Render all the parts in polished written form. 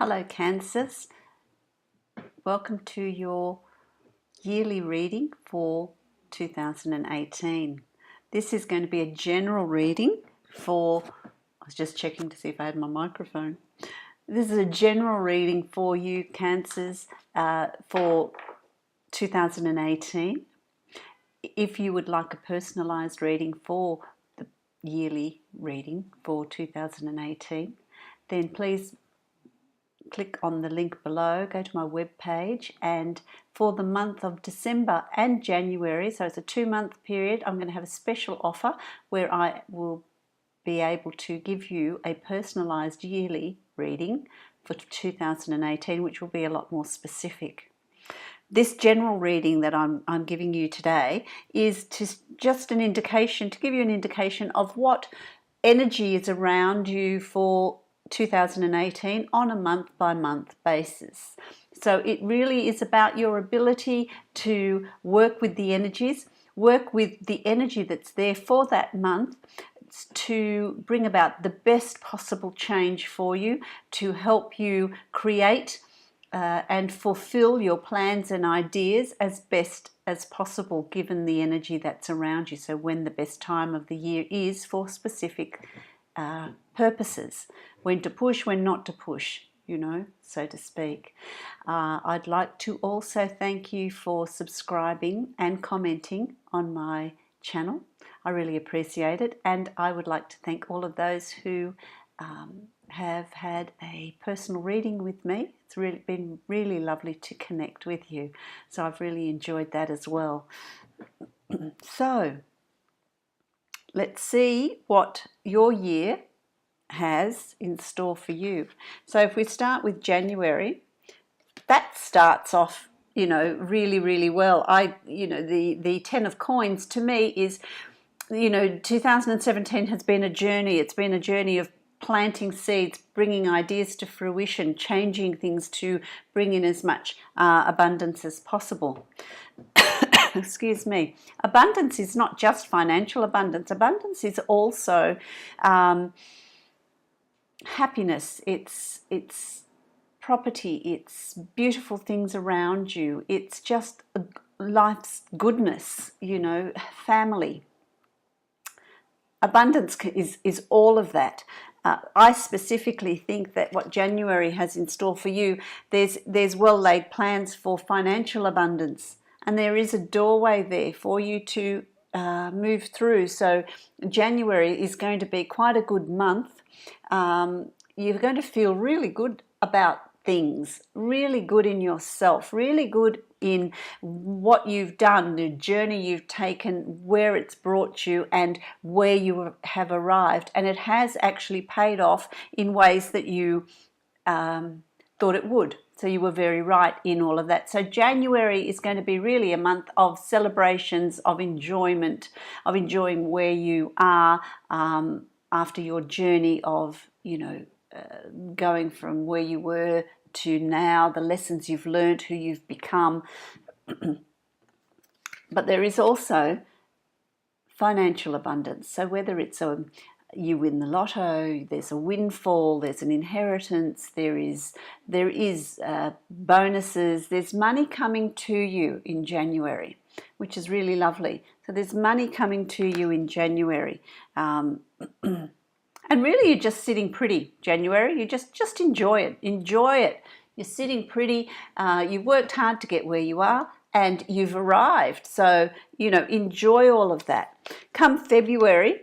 Hello Cancers, welcome to your yearly reading for 2018. This is going to be a general reading for, I was just checking to see if I had my microphone. This is a general reading for you Cancers for 2018. If you would like a personalised reading for the yearly reading for 2018, then please click on the link below, go to my webpage, and for the month of December and January, so it's a 2-month period, I'm going to have a special offer where I will be able to give you a personalised yearly reading for 2018, which will be a lot more specific. This general reading that I'm giving you today is just an indication, to give you an indication of what energy is around you for 2018 on a month-by-month basis. So it really is about your ability to work with the energies, work with the energy that's there for that month to bring about the best possible change for you, to help you create and fulfill your plans and ideas as best as possible given the energy that's around you. So when the best time of the year is for specific purposes, when to push, when not to push, you know, so to speak. I'd like to also thank you for subscribing and commenting on my channel. I really appreciate it, and I would like to thank all of those who have had a personal reading with me. It's really been really lovely to connect with you, so I've really enjoyed that as well. So let's see what your year has in store for you. So if we start with January, that starts off, you know, really well. The 10 of coins to me is, you know, 2017 has been a journey. It's been a journey of planting seeds, bringing ideas to fruition, changing things to bring in as much abundance as possible. Excuse me. Abundance is not just financial abundance. Abundance is also happiness. It's property. It's beautiful things around you. It's just life's goodness, you know, family. Abundance is all of that. I specifically think that what January has in store for you, there's well-laid plans for financial abundance, and there is a doorway there for you to move through. So January is going to be quite a good month. You're going to feel really good about things, really good in yourself, really good in what you've done, the journey you've taken, where it's brought you and where you have arrived. And it has actually paid off in ways that you thought it would. So you were very right in all of that. So January is going to be really a month of celebrations, of enjoyment, of enjoying where you are after your journey of, you know, going from where you were to now, the lessons you've learned, who you've become. But there is also financial abundance. So whether it's you win the lotto, there's a windfall, there's an inheritance, there is bonuses, there's money coming to you in January, which is really lovely. So there's money coming to you in January. And really you're just sitting pretty, January. You just enjoy it. Enjoy it. You're sitting pretty. You've worked hard to get where you are and you've arrived. So, you know, enjoy all of that. Come February,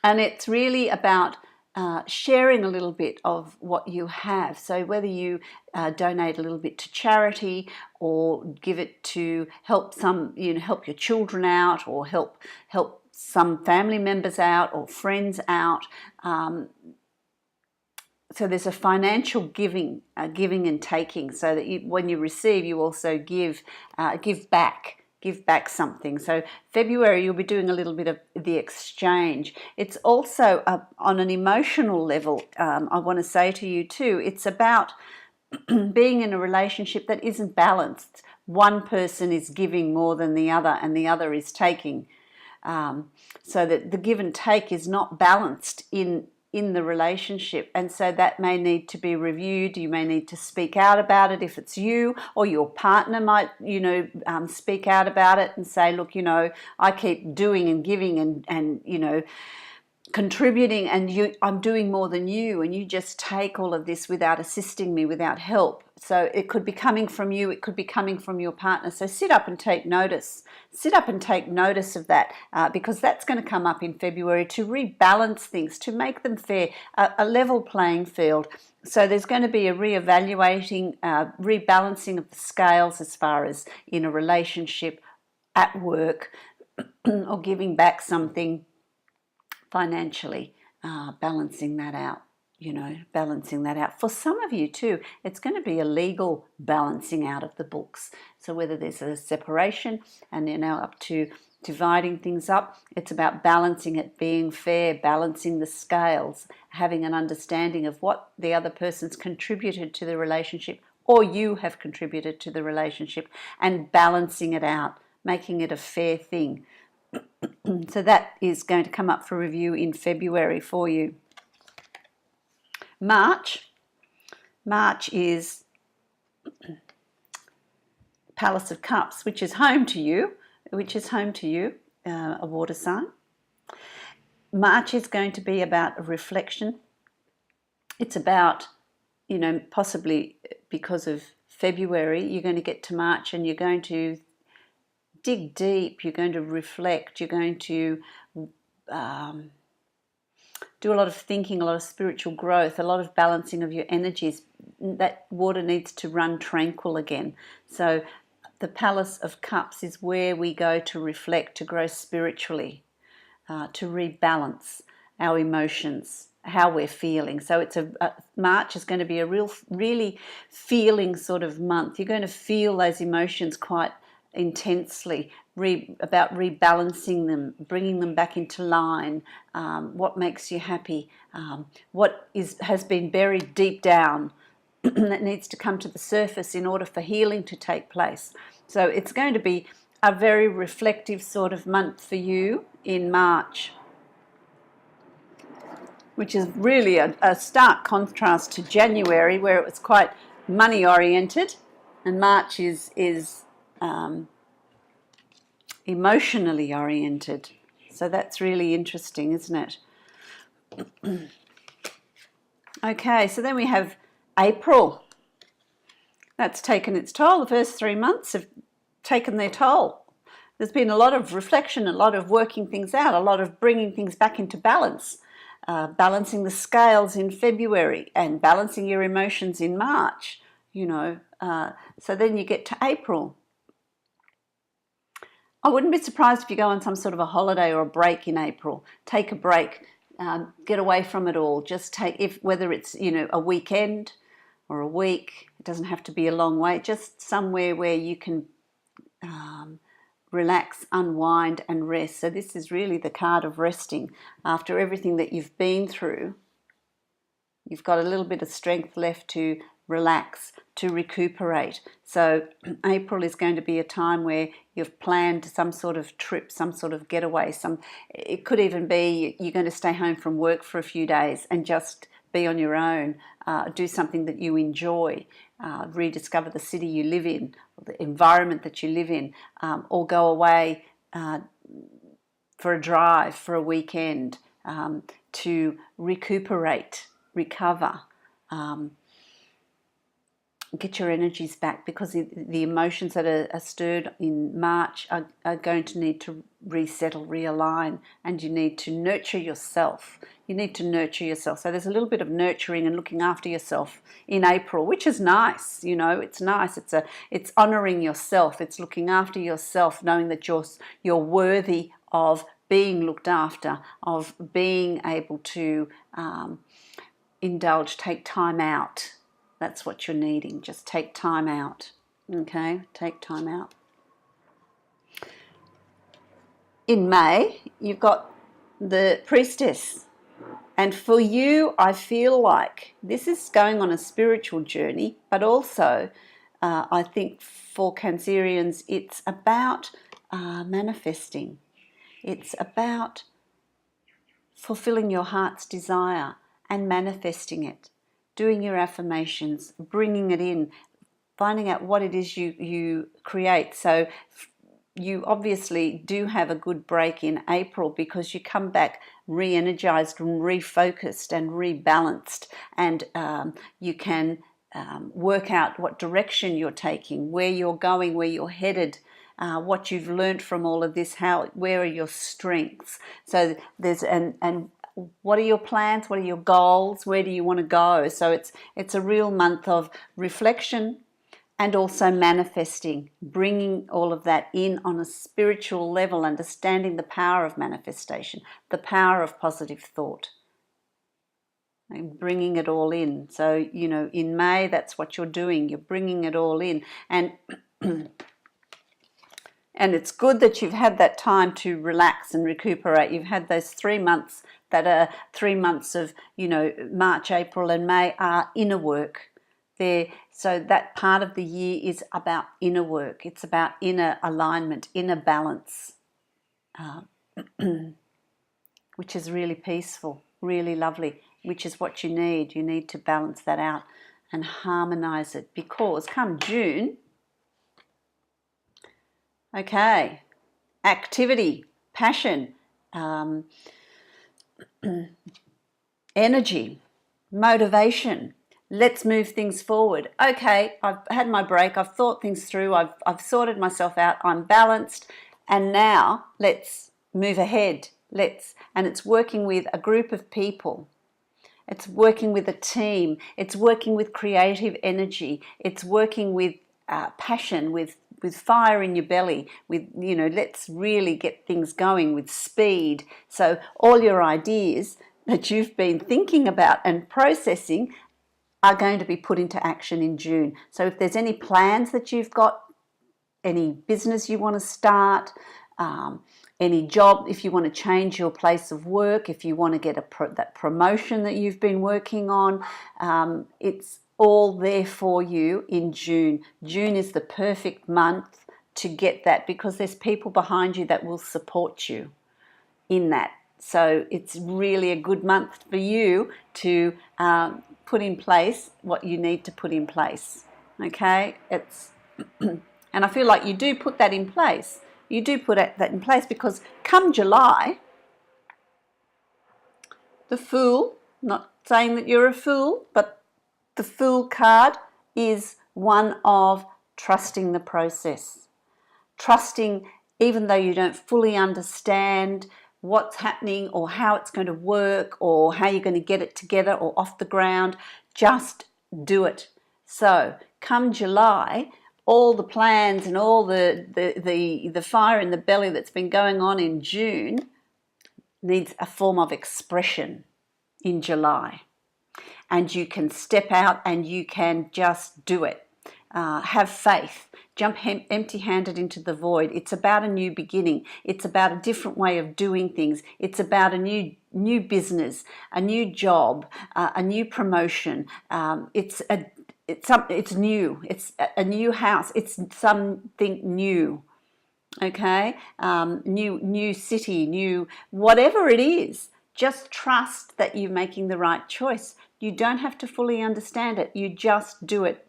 and it's really about sharing a little bit of what you have. So whether you donate a little bit to charity or give it to help help your children out, or help some family members out or friends out. So there's a financial giving and taking, so that when you receive, you also give back something. So February, you'll be doing a little bit of the exchange. It's also on an emotional level, I want to say to you too, it's about being in a relationship that isn't balanced. One person is giving more than the other and the other is taking. So that the give and take is not balanced in in the relationship, and so that may need to be reviewed. You may need to speak out about it if it's you, or your partner might, speak out about it and say, look, I keep doing and giving and contributing, and I'm doing more than you, and you just take all of this without assisting me, without help. So it could be coming from you, it could be coming from your partner. So sit up and take notice. Sit up and take notice of that, because that's going to come up in February, to rebalance things, to make them fair, a level playing field. So there's going to be a reevaluating, rebalancing of the scales as far as in a relationship, at work, or giving back something financially, balancing that out. Balancing that out. For some of you too, it's going to be a legal balancing out of the books. So whether there's a separation and you're now up to dividing things up, it's about balancing it, being fair, balancing the scales, having an understanding of what the other person's contributed to the relationship, or you have contributed to the relationship, and balancing it out, making it a fair thing. So that is going to come up for review in February for you. March is Palace of Cups, which is home to you, a water sign. March is going to be about a reflection. It's about, possibly because of February, you're going to get to March and you're going to dig deep, you're going to reflect, you're going to do a lot of thinking, a lot of spiritual growth, a lot of balancing of your energies. That water needs to run tranquil again. So the Palace of Cups is where we go to reflect, to grow spiritually, to rebalance our emotions, how we're feeling. So it's March is going to be a really feeling sort of month. You're going to feel those emotions quite intensely, about rebalancing them, bringing them back into line, what makes you happy, what has been buried deep down that needs to come to the surface in order for healing to take place. So it's going to be a very reflective sort of month for you in March, which is really a stark contrast to January, where it was quite money oriented, and March is emotionally oriented. So that's really interesting, isn't it? Okay, so then we have April. That's taken its toll. The first 3 months have taken their toll. There's been a lot of reflection, a lot of working things out, a lot of bringing things back into balance, balancing the scales in February and balancing your emotions in March, so then you get to April. I wouldn't be surprised if you go on some sort of a holiday or a break in April. Take a break, get away from it all. Just whether it's, a weekend or a week, it doesn't have to be a long way, just somewhere where you can relax, unwind and rest. So this is really the card of resting. After everything that you've been through, you've got a little bit of strength left to relax, to recuperate. So April is going to be a time where you've planned some sort of trip, some sort of getaway. It could even be you're going to stay home from work for a few days and just be on your own, do something that you enjoy, rediscover the city you live in, the environment that you live in, or go away for a drive, for a weekend, to recuperate, recover, get your energies back, because the emotions that are stirred in March are going to need to resettle, realign, and you need to nurture yourself. You need to nurture yourself. So there's a little bit of nurturing and looking after yourself in April, which is nice. It's nice. It's honouring yourself. It's looking after yourself, knowing that you're worthy of being looked after, of being able to indulge, take time out. That's what you're needing. Just take time out. Okay? Take time out. In May, you've got the Priestess. And for you, I feel like this is going on a spiritual journey, but also I think for Cancerians, it's about manifesting. It's about fulfilling your heart's desire and manifesting it, doing your affirmations, bringing it in, finding out what it is you create. So you obviously do have a good break in April because you come back re-energized and refocused and rebalanced, and you can work out what direction you're taking, where you're going, where you're headed, what you've learned from all of this, where are your strengths. So there's and what are your plans, what are your goals, where do you want to go. So it's a real month of reflection and also manifesting, bringing all of that in on a spiritual level, understanding the power of manifestation, the power of positive thought, and bringing it all in. So, you know, in May, that's what you're doing. You're bringing it all in. And and it's good that you've had that time to relax and recuperate. You've had those 3 months that are 3 months of, you know, March, April and May are inner work. So that part of the year is about inner work. It's about inner alignment, inner balance, which is really peaceful, really lovely, which is what you need. You need to balance that out and harmonize it, because come June, okay, activity, passion, energy, motivation. Let's move things forward. Okay, I've had my break. I've thought things through. I've sorted myself out. I'm balanced. And now let's move ahead. And it's working with a group of people. It's working with a team. It's working with creative energy. It's working with passion, with fire in your belly, with, you know, let's really get things going with speed. So all your ideas that you've been thinking about and processing are going to be put into action in June. So if there's any plans that you've got, any business you want to start, any job, if you want to change your place of work, if you want to get that promotion that you've been working on, it's all there for you in June. June is the perfect month to get that, because there's people behind you that will support you in that. So it's really a good month for you to put in place what you need to put in place. Okay, and I feel like you do put that in place. You do put that in place, because come July, the Fool, not saying that you're a fool, but the Fool card is one of trusting the process. Trusting, even though you don't fully understand what's happening or how it's going to work or how you're going to get it together or off the ground, just do it. So come July, all the plans and all the fire in the belly that's been going on in June needs a form of expression in July. And you can step out and you can just do it. Have faith. Jump empty-handed into the void. It's about a new beginning. It's about a different way of doing things. It's about a new business, a new job, a new promotion. It's new. It's a new house. It's something new. Okay, new city, new whatever it is. Just trust that you're making the right choice. You don't have to fully understand it. You just do it.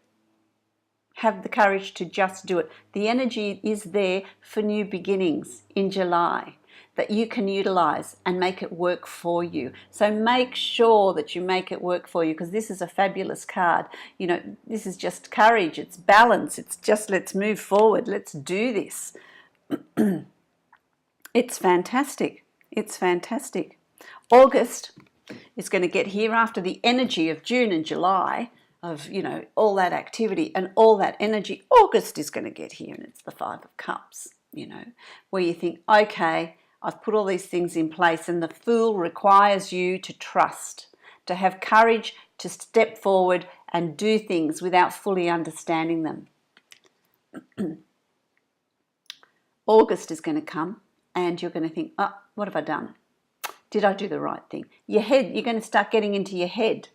Have the courage to just do it. The energy is there for new beginnings in July that you can utilize and make it work for you. So make sure that you make it work for you, because this is a fabulous card. You know, this is just courage. It's balance. It's just, let's move forward. Let's do this. It's fantastic. It's fantastic. August is going to get here after the energy of June and July, of, you know, all that activity and all that energy. August is going to get here, and it's the Five of Cups, you know, where you think, okay, I've put all these things in place, and the Fool requires you to trust, to have courage, to step forward and do things without fully understanding them. August is going to come, and you're going to think, oh, what have I done? Did I do the right thing? You're going to start getting into your head.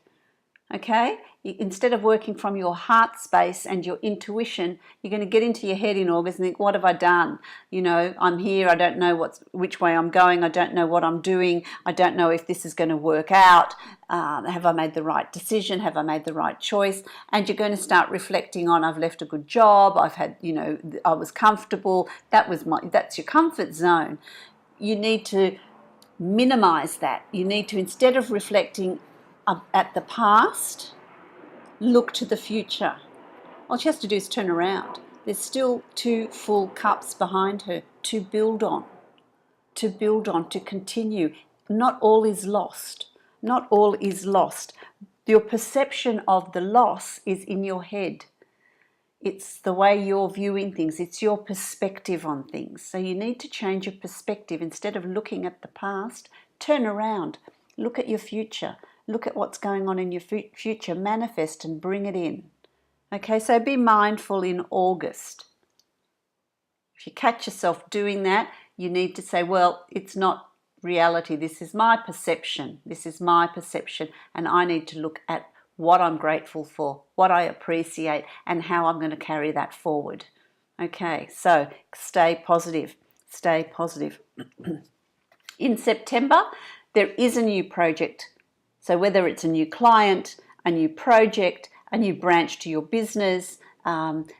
Okay? Instead of working from your heart space and your intuition, you're going to get into your head in August and think, what have I done? You know, I'm here, I don't know which way I'm going, I don't know what I'm doing, I don't know if this is going to work out, have I made the right decision, have I made the right choice? And you're going to start reflecting on, I've left a good job, I've had, you know, I was comfortable, that's your comfort zone. You need to minimize that. You need to, instead of reflecting at the past, look to the future. All she has to do is turn around. There's still 2 full cups behind her to build on, to continue. Not all is lost. Not all is lost. Your perception of the loss is in your head. It's the way you're viewing things. It's your perspective on things. So you need to change your perspective. Instead of looking at the past, turn around. Look at your future. Look at what's going on in your future. Manifest and bring it in. Okay, so be mindful in August. If you catch yourself doing that, you need to say, well, it's not reality. This is my perception. This is my perception. And I need to look at what I'm grateful for, what I appreciate, and how I'm going to carry that forward. Okay, so stay positive. Stay positive. In September, there is a new project. So whether it's a new client, a new project, a new branch to your business,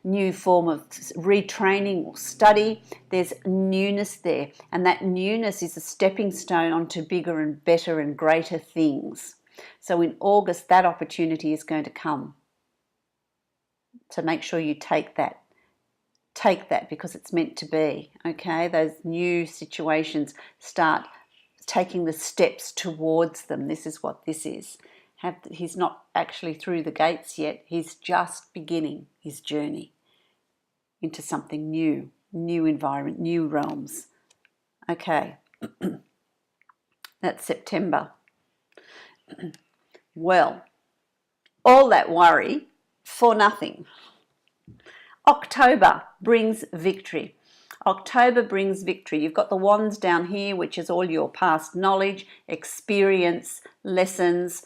new form of retraining or study, there's newness there. And that newness is a stepping stone onto bigger and better and greater things. So in August, that opportunity is going to come. So make sure you take that. Take that because it's meant to be, okay? Those new situations, start taking the steps towards them. This is what this is. He's not actually through the gates yet. He's just beginning his journey into something new, new environment, new realms. Okay, that's September. Well, all that worry for nothing. October brings victory. October brings victory. You've got the wands down here, which is all your past knowledge, experience, lessons,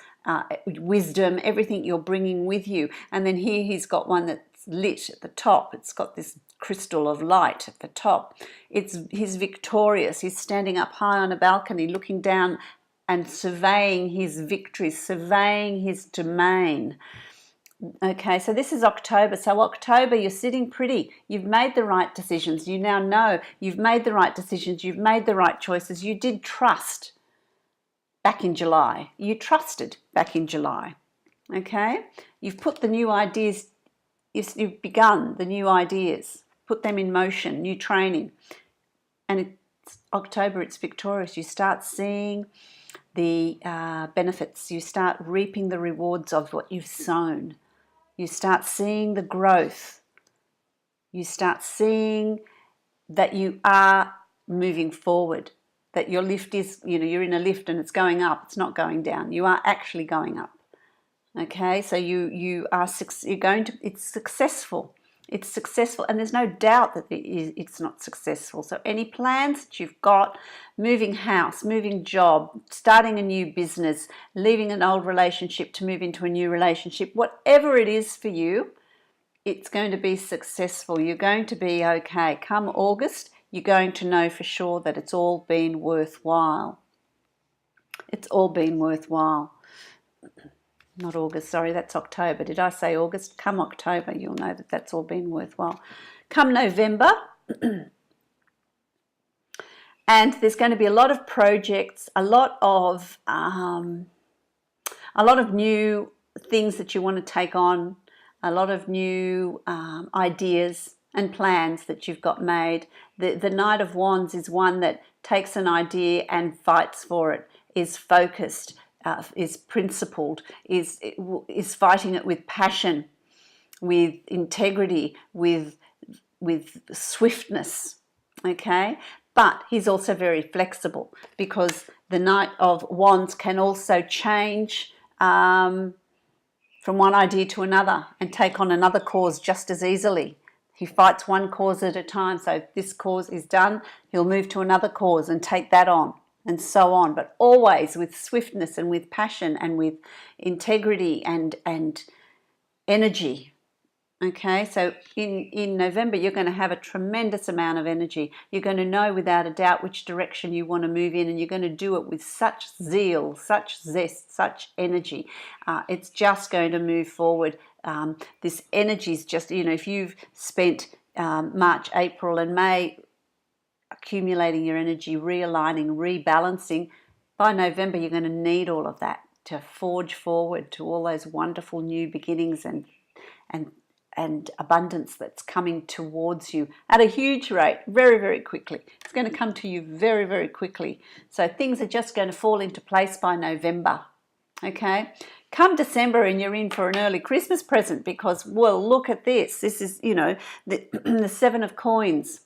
wisdom, everything you're bringing with you. And then here he's got one that's lit at the top. It's got this crystal of light at the top. He's victorious. He's standing up high on a balcony looking down and surveying his victories, surveying his domain. Okay, so this is October. So October, you're sitting pretty. You've made the right decisions. You now know you've made the right decisions. You've made the right choices. You did trust back in July. You trusted back in July. Okay, you've put the new ideas, you've begun the new ideas, put them in motion, new training. And it's October, it's victorious. You start seeing the benefits. You start reaping the rewards of what you've sown. You start seeing the growth. You start seeing that you are moving forward, that your lift is, you're in a lift and it's going up, it's not going down. You are actually going up. Okay, so it's successful. It's successful, and there's no doubt that it's not successful. So any plans that you've got, moving house, moving job, starting a new business, leaving an old relationship to move into a new relationship, whatever it is for you, it's going to be successful. You're going to be okay. Come August, you're going to know for sure that it's all been worthwhile. It's all been worthwhile. Not August, sorry, that's October. Did I say August? Come October, you'll know that that's all been worthwhile. Come November, and there's going to be a lot of projects, a lot of new things that you want to take on, a lot of new ideas and plans that you've got made. The Knight of Wands is one that takes an idea and fights for it, is focused, is principled, is fighting it with passion, with integrity, with swiftness, okay? But he's also very flexible, because the Knight of Wands can also change from one idea to another and take on another cause just as easily. He fights one cause at a time, so if this cause is done, he'll move to another cause and take that on, and so on, but always with swiftness and with passion and with integrity and energy. Okay, so in November, you're going to have a tremendous amount of energy. You're going to know without a doubt which direction you want to move in, and you're going to do it with such zeal, such zest, such energy. It's just going to move forward. This energy is just, if you've spent March, April, and May accumulating your energy, realigning, rebalancing, by November, you're going to need all of that to forge forward to all those wonderful new beginnings and abundance that's coming towards you at a huge rate, very, very quickly. It's going to come to you very, very quickly. So things are just going to fall into place by November. Okay? Come December and you're in for an early Christmas present because, well, look at this. This is, the Seven of Coins.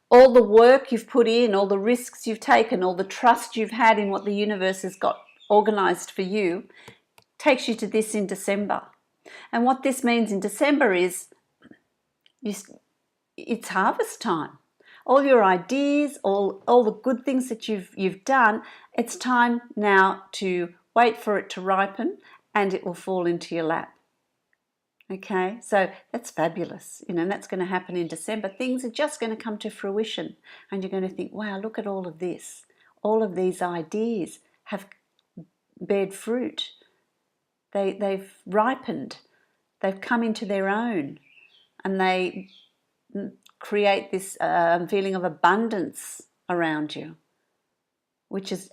All the work you've put in, all the risks you've taken, all the trust you've had in what the universe has got organized for you takes you to this in December. And what this means in December is it's harvest time. All your ideas, all the good things that you've done, it's time now to wait for it to ripen and it will fall into your lap. Okay, so that's fabulous, and that's going to happen in December. Things are just going to come to fruition and you're going to think, wow, look at all of this. All of these ideas have bared fruit. They've ripened, they've come into their own, and they create this feeling of abundance around you,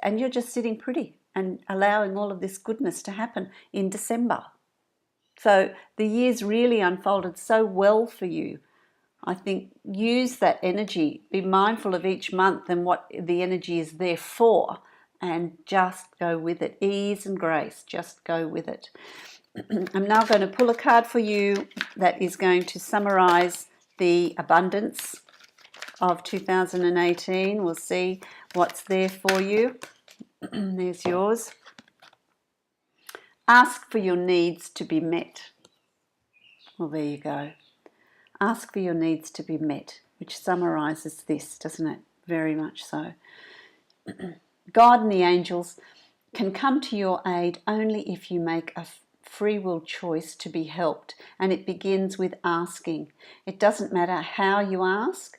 and you're just sitting pretty and allowing all of this goodness to happen in December. So the year's really unfolded so well for you. I think use that energy, be mindful of each month and what the energy is there for, and just go with it. Ease and grace, just go with it. I'm now going to pull a card for you that is going to summarize the abundance of 2018. We'll see what's there for you. There's yours. Ask for your needs to be met. Well, there you go. Ask for your needs to be met, which summarizes this, doesn't it? Very much so. God and the angels can come to your aid only if you make a free will choice to be helped, and it begins with asking. It doesn't matter how you ask,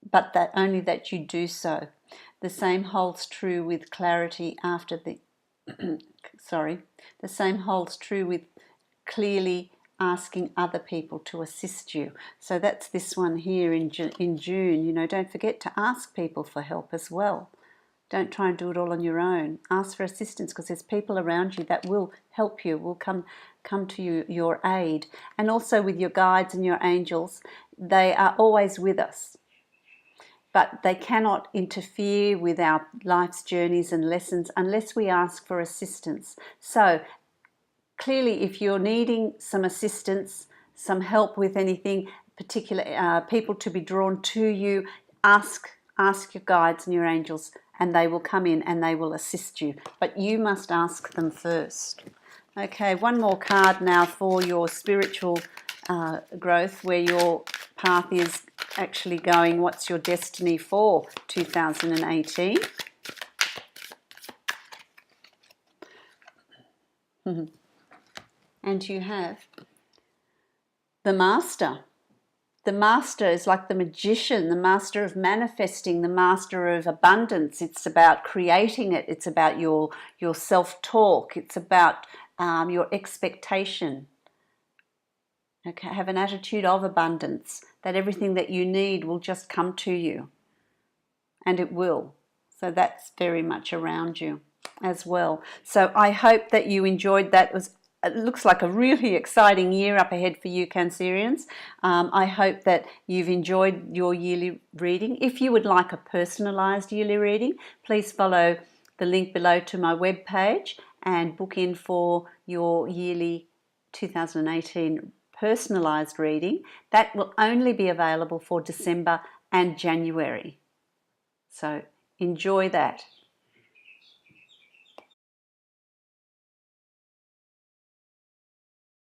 but only that you do so. The same holds true with clarity after the the same holds true with clearly asking other people to assist you. So that's this one here in June. Don't forget to ask people for help as well. Don't try and do it all on your own. Ask for assistance, because there's people around you that will help you, will come to your aid. And also with your guides and your angels, they are always with us. But they cannot interfere with our life's journeys and lessons unless we ask for assistance. So clearly, if you're needing some assistance, some help with anything, particular people to be drawn to you, ask your guides and your angels, and they will come in and they will assist you. But you must ask them first. Okay, one more card now for your spiritual growth, where your path is actually going. What's your destiny for 2018? And you have the Master. The Master is like the magician, the master of manifesting, the master of abundance. It's about creating it. It's about your self-talk. It's about your expectation. Okay, have an attitude of abundance, that everything that you need will just come to you. And it will. So that's very much around you as well. So I hope that you enjoyed that. It looks like a really exciting year up ahead for you, Cancerians. I hope that you've enjoyed your yearly reading. If you would like a personalised yearly reading, please follow the link below to my webpage and book in for your yearly 2018 personalised reading. That will only be available for December and January. So enjoy that.